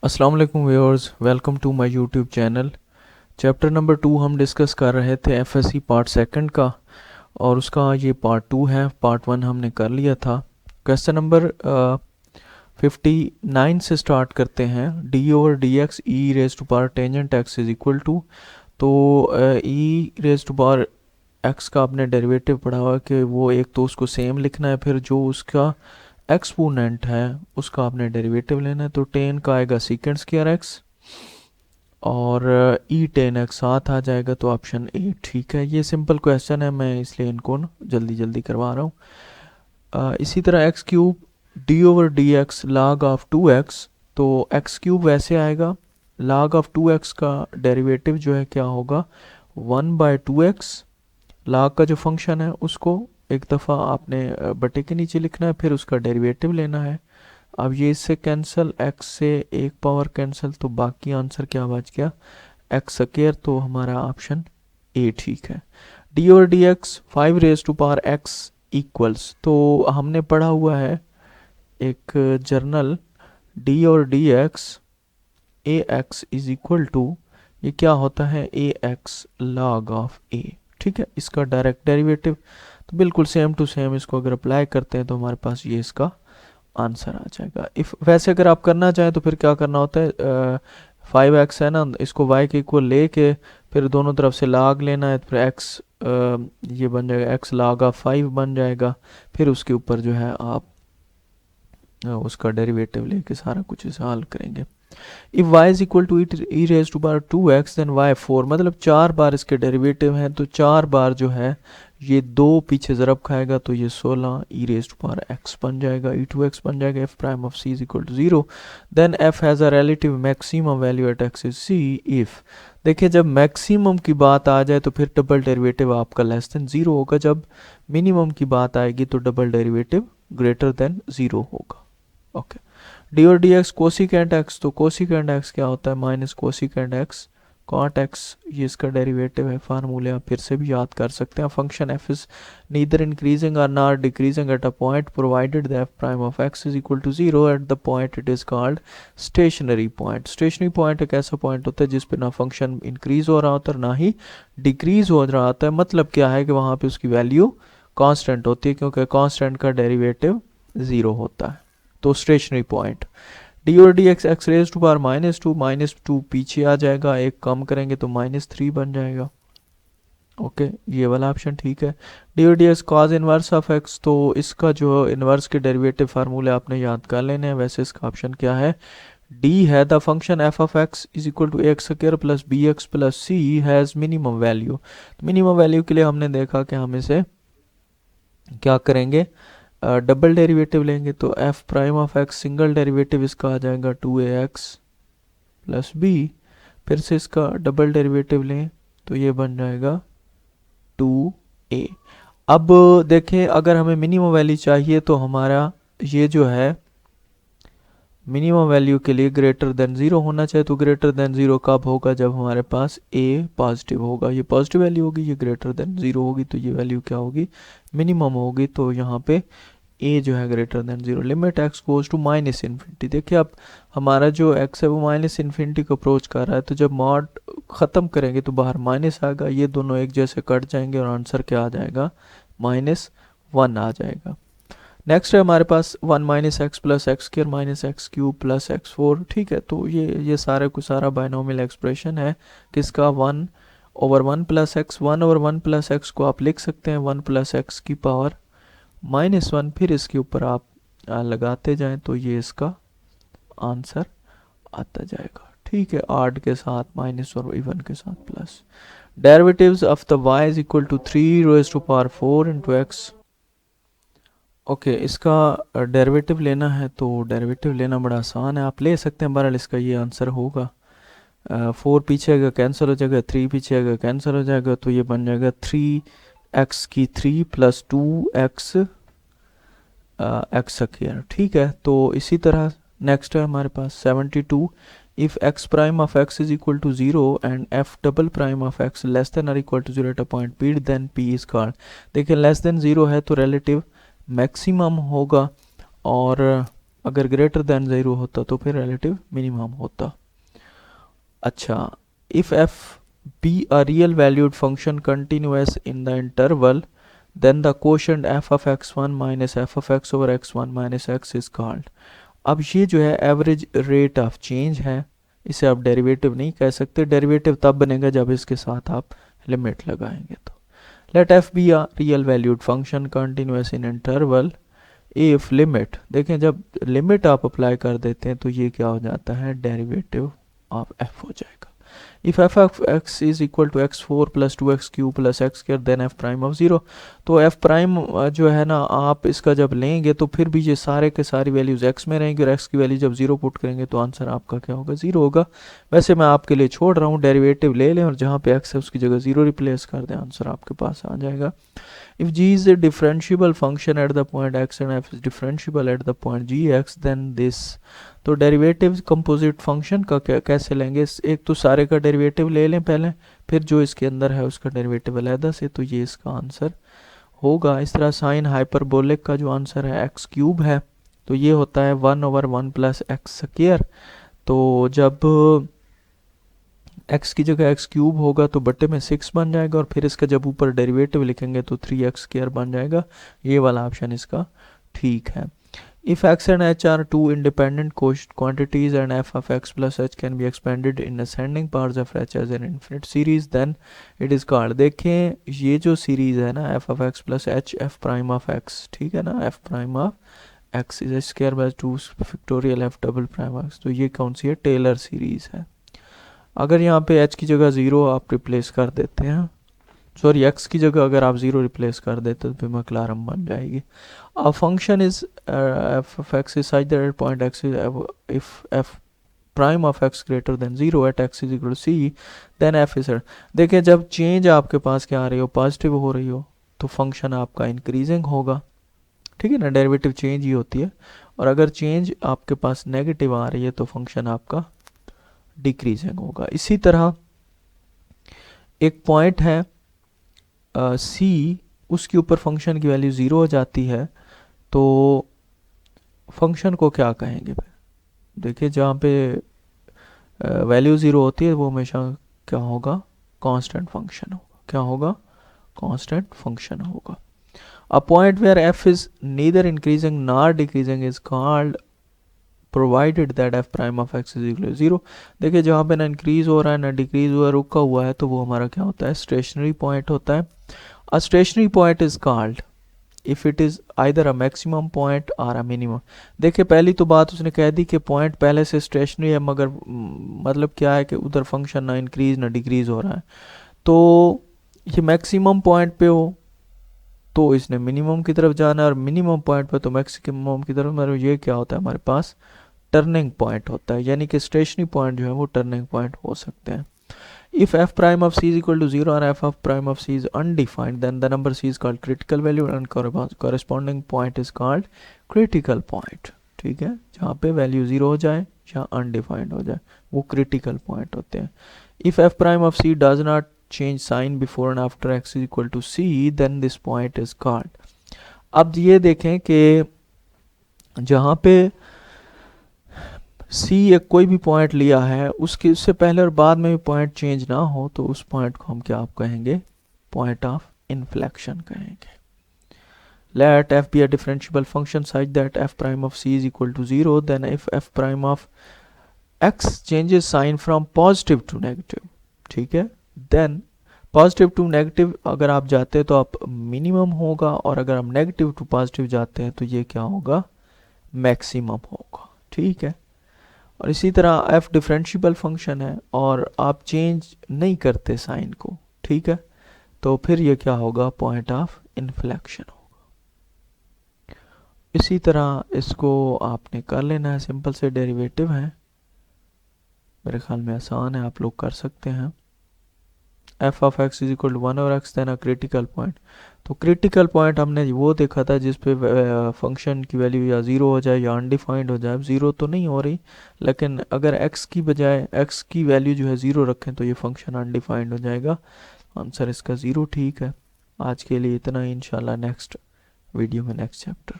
अस्सलाम वालेकुम viewers, welcome to my YouTube channel. Chapter number 2 हम डिस्कस कर रहे थे एफएससी पार्ट सेकंड का, और उसका ये पार्ट 2 है। पार्ट 1 हमने कर लिया था। क्वेश्चन नंबर 59 से स्टार्ट करते हैं। D over d x e raise to power tangent x is equal to, तो e raise to power x का आपने डेरिवेटिव पढ़ा हुआ कि वो एक तो उसको सेम लिखना है, फिर जो उसका एक्सपोनेंट है उसका आपने डेरिवेटिव लेना है। तो टेन का आएगा सीकेंड स्क्वायर एक्स और ई टेन एक्स साथ आ जाएगा, तो ऑप्शन ए ठीक है। ये सिंपल क्वेश्चन है, मैं इसलिए इनको जल्दी जल्दी करवा रहा हूँ। इसी तरह x cube D over d x log of 2x, तो एक्स क्यूब वैसे आएगा। log ऑफ 2x का डेरिवेटिव जो है क्या होगा, 1/2x। log का जो फंक्शन है उसको एक दफ़ा आपने बटे के नीचे लिखना है, फिर उसका डेरिवेटिव लेना है। अब ये इससे कैंसिल, x से एक पावर कैंसिल, तो बाकी आंसर क्या बच गया, एक्स स्क्वायर। तो हमारा ऑप्शन ए ठीक है। डी और d x 5 raise to power x equals, तो हमने पढ़ा हुआ है एक जर्नल, डी और d x a x is equal to, ये क्या होता है, a x log of a. ठीक है, इसका डायरेक्ट डेरिवेटिव। तो बिल्कुल सेम टू सेम इसको अगर अप्लाई करते हैं तो हमारे पास ये इसका आंसर आ जाएगा। इफ वैसे अगर आप करना चाहें तो फिर क्या करना होता है, 5x है ना, इसको y के इक्वल लेके फिर दोनों तरफ से log लेना है, फिर x ये बन जाएगा x log ऑफ 5 बन जाएगा। फिर उसके ऊपर जो है आप उसका डेरिवेटिव लेके सारा कुछ इसे हल करेंगे। If y is equal to e raise to power 2x then y 4, मतलब 4 बार इसके डेरिवेटिव हैं, तो 4 बार जो है ये 2 पीछे ज़रब खाएगा, तो ये 16 e raise to power x बन जाएगा, e2x बन जाएगा। f prime of c is equal to 0 then f has a relative maximum value at x is c if. देखिए, जब मैक्सिमम की बात आ जाए तो फिर डबल डेरिवेटिव आपका लेस देन 0 होगा, जब मिनिमम की बात आएगी तो डबल डेरिवेटिव ग्रेटर देन 0 होगा। ओके, डी और डी एक्स कोसिकेंट एक्स, तो कोसिकेंट एक्स क्या होता है, minus cosecant x cot x, ये इसका डेरिवेटिव है। फार्मूले आप फिर से भी याद कर सकते हैं। Function F is neither increasing और not decreasing at a point provided the F prime of x is equal to 0 at the point it is called stationary point. Stationary point एक ऐसा पॉइंट होता है जिस पे ना फंक्शन इंक्रीज हो रहा होता है ना ही डिक्रीज हो रहा होता है। मतलब क्या है कि वहाँ पे उसकी वैल्यू कांस्टेंट होती है, क्योंकि कांस्टेंट का डेरिवेटिव 0 होता है। तो स्टेशनरी पॉइंट। डी और d x x raise to power -2 पीछे आ जाएगा, एक कम करेंगे तो -3 बन जाएगा। ओके, ये वाला ऑप्शन ठीक है। डी और d x cos inverse of x, तो इसका जो इनवर्स के डेरिवेटिव फार्मूले आपने याद कर लेने हैं। वैसे इसका ऑप्शन क्या है, डी है the function f of x is equal to x square plus b x plus c has minimum value. Minimum value के लिए हमने देखा कि हम इसे क्या करेंगे, डबल डेरिवेटिव लेंगे। तो F prime of x single derivative इसका आ जाएगा 2ax प्लस बी, फिर से इसका डबल डेरिवेटिव लें तो ये बन जाएगा 2a। अब देखें, अगर हमें मिनिमम वैल्यू चाहिए तो हमारा ये जो है मिनिमम वैल्यू के लिए ग्रेटर देन 0 होना चाहिए। तो ग्रेटर देन 0 कब होगा, जब हमारे पास a पॉजिटिव होगा, ये पॉजिटिव वैल्यू होगी, ये ग्रेटर देन 0 होगी, तो ये वैल्यू क्या होगी, मिनिमम होगी। तो यहाँ पे a जो है greater than 0। Limit x goes to -infinity. देखिए, अब हमारा जो x है वो -इन्फिनिटी को अप्रोच कर रहा है, तो जब मॉड ख़त्म करेंगे तो बाहर माइनस आएगा, ये दोनों एक जैसे कट जाएंगे और आंसर क्या आ जाएगा, -1 आ जाएगा। नेक्स्ट है हमारे पास 1 minus x plus x square minus x cube plus x 4। ठीक है, तो ये सारे को सारा बाइनोमियल एक्सप्रेशन है किसका, 1/1 प्लस एक्स। 1/1 प्लस एक्स को आप लिख सकते हैं 1 प्लस एक्स की पावर -1, फिर इसके ऊपर आप लगाते जाएं तो ये इसका आंसर आता जाएगा। ठीक है, आर्ड के साथ माइनस और इवन के साथ plus. Derivatives of the y is equal to 3 raise to power 4 into x. Okay, इसका डेरिवेटिव लेना है तो डेरिवेटिव लेना बड़ा आसान है, आप ले सकते हैं। बहरहाल इसका ये आंसर होगा, 4 पीछे आएगा कैंसिल हो जाएगा, 3 पीछे आएगा कैंसिल हो जाएगा, तो ये बन जाएगा 3x की 3 प्लस 2x एक्स स्क्वायर। ठीक है, तो इसी तरह नेक्स्ट है हमारे पास 72। If x prime of x is equal to 0 and f double prime of x less than और equal to 0 at a point P, then P is called. देखिए, लेस देन 0 है तो रिलेटिव मैक्सिमम होगा, और अगर ग्रेटर देन 0 होता तो फिर रिलेटिव मिनिमम होता। अच्छा, if f be a real valued function continuous in the interval then the quotient f of x1 minus f of x over x1 minus x is called. अब ये जो है average rate of change है, इसे आप derivative नहीं कह सकते। डेरिवेटिव तब बनेगा जब इसके साथ आप लिमिट लगाएंगे। तो let f be a real valued function continuous in interval if limit, देखें जब लिमिट आप अप्लाई कर देते हैं तो ये क्या हो जाता है, डेरिवेटिव ऑफ एफ हो जाएगा। If f of x is equal to x4 plus 2x cube plus x square then f prime of 0, तो एफ प्राइम जो है ना, आप इसका जब लेंगे तो फिर भी ये सारे के सारी वैल्यूज x में रहेंगी, और x की वैल्यू जब 0 पुट करेंगे तो आंसर आपका क्या होगा, 0 होगा। वैसे मैं आपके लिए छोड़ रहा हूँ, डेरिवेटिव ले लें और जहाँ पे x है उसकी जगह 0 रिप्लेस कर दें, आंसर आपके पास आ जाएगा। If g is a differentiable function at the point x and f is differentiable at the point gx, then this, तो डेरिवेटिव कंपोजिट फंक्शन का कैसे लेंगे, एक तो सारे का डेरिवेटिव ले लें पहले, फिर जो इसके अंदर है उसका डेरिवेटिव अलहदा से, तो ये इसका आंसर होगा। इस तरह साइन हाइपरबोलिक का जो आंसर है एक्स क्यूब है, तो ये होता है 1/1 प्लस एक्स स्क्वायर। तो जब x की जगह x क्यूब होगा तो बट्टे में 6 बन जाएगा, और फिर इसका जब ऊपर डेरिवेटिव लिखेंगे तो 3x स्क्वायर बन जाएगा। ये वाला ऑप्शन इसका ठीक है। If x and h are two independent quantities and f of x plus h can be expanded in ascending parts of h as an infinite series, then it is called, देखें ये जो series है ना f of x plus h f prime of x, ठीक है ना, f prime of x is h square by 2 factorial f double prime of x, तो ये कौन सी है, टेलर सीरीज है। अगर यहाँ पे h की जगह 0 आप रिप्लेस कर देते हैं, सॉरी x की जगह अगर आप 0 रिप्लेस कर देते तो फिर मैक्लारम बन जाएगी। A function is f of x is such that at point x is if f prime of x greater than 0 at x is equal to c then f is, देखिए जब चेंज आपके पास क्या आ रही हो, पॉजिटिव हो रही हो, तो फंक्शन आपका इंक्रीजिंग होगा, ठीक है ना, डेरिवेटिव चेंज ही होती है। और अगर चेंज आपके पास नेगेटिव आ रही है तो फंक्शन आपका डिक्रीजिंग होगा। इसी तरह एक पॉइंट है सी, उसके ऊपर फंक्शन की वैल्यू 0 हो जाती है, तो फंक्शन को क्या कहेंगे फिर, देखिए जहाँ पे वैल्यू 0 होती है वो हमेशा क्या होगा, कांस्टेंट फंक्शन होगा। क्या होगा, कांस्टेंट फंक्शन होगा। A point where f is neither increasing nor decreasing is called provided that f prime of x is equal to 0, देखिए जहाँ पे ना इंक्रीज हो रहा है ना डिक्रीज हुआ है, रुका हुआ है, तो वो हमारा क्या होता है, स्टेशनरी पॉइंट होता है। A stationary point is called if it is either a maximum point और अ मिनिमम। देखिए पहली तो बात उसने कह दी कि पॉइंट पहले से स्टेशनरी है, मगर मतलब क्या है कि उधर फंक्शन ना इंक्रीज ना डिक्रीज हो रहा है, तो ये मैक्सिमम पॉइंट पे हो तो इसने मिनिमम की तरफ जाना है, और मिनिमम पॉइंट पे तो मैक्सिमम की तरफ, मतलब ये क्या होता है हमारे पास, टर्निंग पॉइंट होता है, यानी कि स्टेशनरी पॉइंट जो है वो टर्निंग पॉइंट हो सकते हैं। If f prime of c is equal to 0 and f of prime of c is undefined, then the number c is called critical value and corresponding point is called critical point, ठीक है, जहाँ पे value 0 हो जाए या undefined हो जाए वो critical point होते हैं। If f prime of c does not change sign before and after x is equal to c, then this point is called, अब ये देखें कि जहाँ पे सी एक कोई भी पॉइंट लिया है, उसके उससे पहले और बाद में भी पॉइंट चेंज ना हो, तो उस पॉइंट को हम क्या आप कहेंगे, पॉइंट ऑफ इन्फ्लेक्शन कहेंगे। Let f be a differentiable function such that f prime of c is equal to 0, then if f prime of x changes sign from positive to negative, ठीक है, then positive to negative अगर आप जाते हैं तो आप minimum होगा, और अगर हम नेगेटिव टू पॉजिटिव जाते हैं तो ये क्या होगा, मैक्सिमम होगा, ठीक है। और इसी तरह f डिफरेंशिएबल फंक्शन है और आप चेंज नहीं करते साइन को, ठीक है, तो फिर ये क्या होगा, पॉइंट ऑफ इन्फ्लेक्शन होगा। इसी तरह इसको आपने कर लेना है, सिंपल से डेरिवेटिव है, मेरे ख्याल में आसान है, आप लोग कर सकते हैं। f of x is equal to 1 और x then a critical point, तो क्रिटिकल पॉइंट हमने वो देखा था जिस पे फंक्शन की वैल्यू या 0 हो जाए या अनडिफाइंड हो जाए। 0 तो नहीं हो रही, लेकिन अगर x की बजाय x की वैल्यू जो है 0 रखें तो ये फंक्शन अनडिफाइंड हो जाएगा। आंसर इसका 0 ठीक है। आज के लिए इतना ही, इंशाल्लाह नेक्स्ट वीडियो में नेक्स्ट चैप्टर।